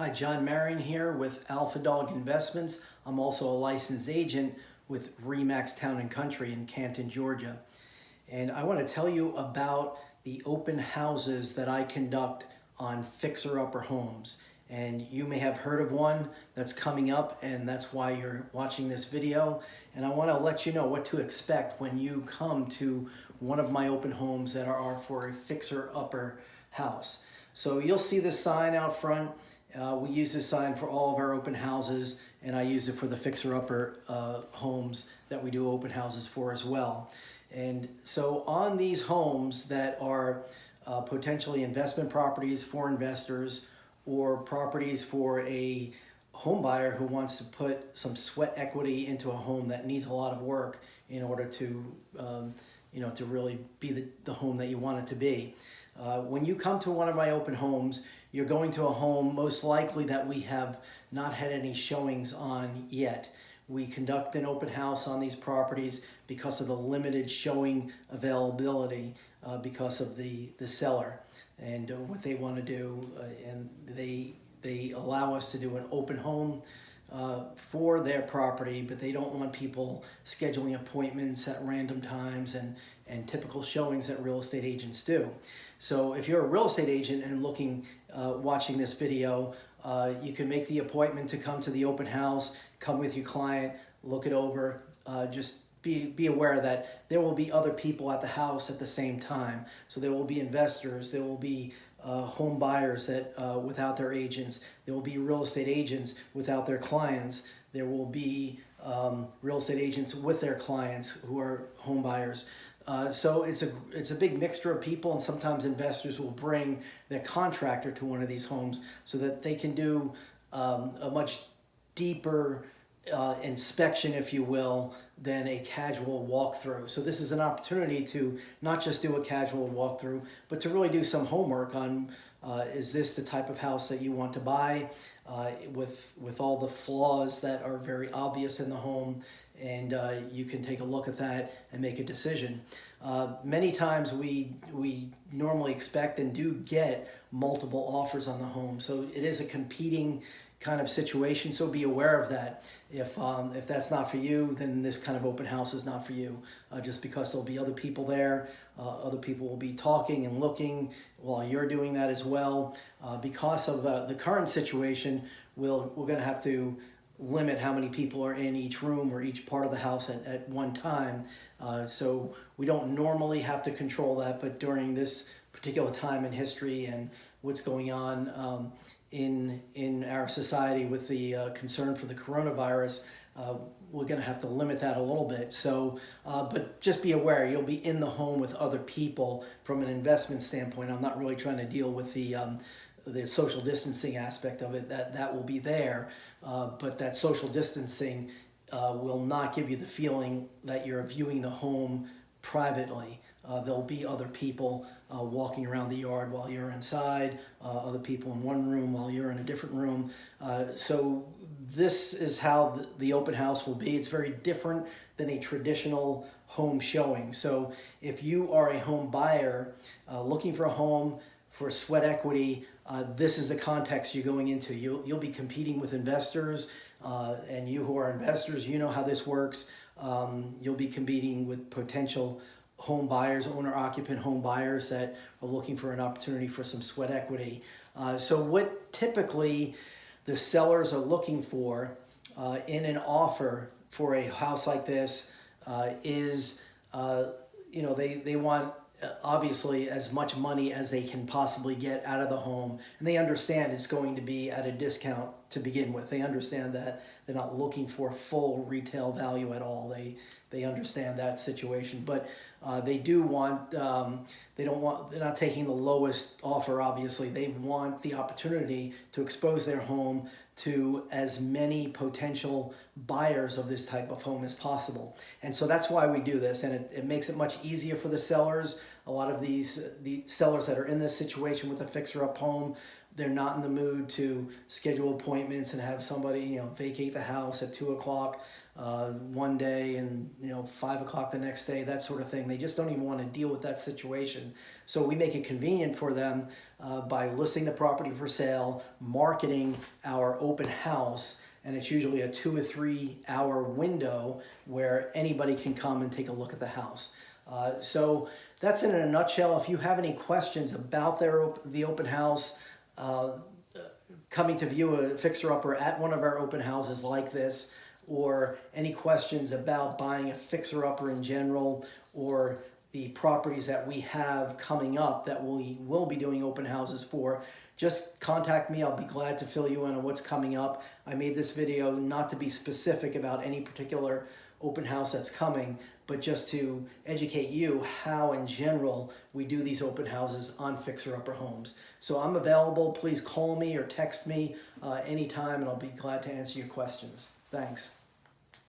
Hi, John Marion here with Alpha Dog Investments. I'm also a licensed agent with Remax Town and Country in Canton, Georgia. And I want to tell you about the open houses that I conduct on fixer-upper homes. And you may have heard of one that's coming up, and that's why you're watching this video. And I want to let you know what to expect when you come to one of my open homes that are for a fixer-upper house. So you'll see this sign out front. We use this sign for all of our open houses, and I use it for the fixer-upper homes that we do open houses for as well. And so on these homes that are potentially investment properties for investors or properties for a home buyer who wants to put some sweat equity into a home that needs a lot of work in order to to really be the home that you want it to be. When you come to one of my open homes, you're going to a home most likely that we have not had any showings on yet. We conduct an open house on these properties because of the limited showing availability because of the seller and what they want to do. And they allow us to do an open home for their property, but they don't want people scheduling appointments at random times and typical showings that real estate agents do. So if you're a real estate agent and watching this video, you can make the appointment to come to the open house, come with your client, look it over. Just be aware that there will be other people at the house at the same time. So there will be investors, there will be home buyers that without their agents, there will be real estate agents without their clients, there will be real estate agents with their clients who are home buyers. So it's a big mixture of people, and sometimes investors will bring their contractor to one of these homes so that they can do a much deeper inspection, if you will, than a casual walkthrough. So this is an opportunity to not just do a casual walkthrough, but to really do some homework on is this the type of house that you want to buy with all the flaws that are very obvious in the home, and you can take a look at that and make a decision. Many times we normally expect and do get multiple offers on the home, so it is a competing kind of situation, so be aware of that. If that's not for you, then this kind of open house is not for you, just because there'll be other people there. Other people will be talking and looking while you're doing that as well. Because of the current situation, we're going to have to limit how many people are in each room or each part of the house at one time. So we don't normally have to control that, but during this particular time in history and what's going on in our society with the concern for the coronavirus, we're going to have to limit that a little bit. So, but just be aware, you'll be in the home with other people from an investment standpoint. I'm not really trying to deal with the social distancing aspect of it. That will be there, but that social distancing will not give you the feeling that you're viewing the home privately. There'll be other people walking around the yard while you're inside, other people in one room while you're in a different room. So this is how the open house will be. It's very different than a traditional home showing. So if you are a home buyer looking for a home for sweat equity, this is the context you're going into. You'll be competing with investors, and you who are investors, you know how this works. You'll be competing with potential home buyers, owner-occupant home buyers that are looking for an opportunity for some sweat equity. So what typically the sellers are looking for in an offer for a house like this is, they want obviously as much money as they can possibly get out of the home, and they understand it's going to be at a discount to begin with. They understand that they're not looking for full retail value at all. They understand that situation, but they do want, they're not taking the lowest offer, obviously. They want the opportunity to expose their home to as many potential buyers of this type of home as possible. And so that's why we do this, and it makes it much easier for the sellers. A lot of the sellers that are in this situation with a fixer-up home, they're not in the mood to schedule appointments and have somebody, vacate the house at 2 o'clock one day and 5 o'clock the next day, that sort of thing. They just don't even want to deal with that situation. So we make it convenient for them by listing the property for sale, marketing our open house, and it's usually a 2 or 3 hour window where anybody can come and take a look at the house. So that's in a nutshell. If you have any questions about the open house, coming to view a fixer-upper at one of our open houses like this, or any questions about buying a fixer-upper in general, or the properties that we have coming up that we will be doing open houses for, just contact me. I'll be glad to fill you in on what's coming up. I made this video not to be specific about any particular open house that's coming, but just to educate you how in general we do these open houses on fixer-upper homes. So I'm available. Please call me or text me anytime, and I'll be glad to answer your questions. Thanks.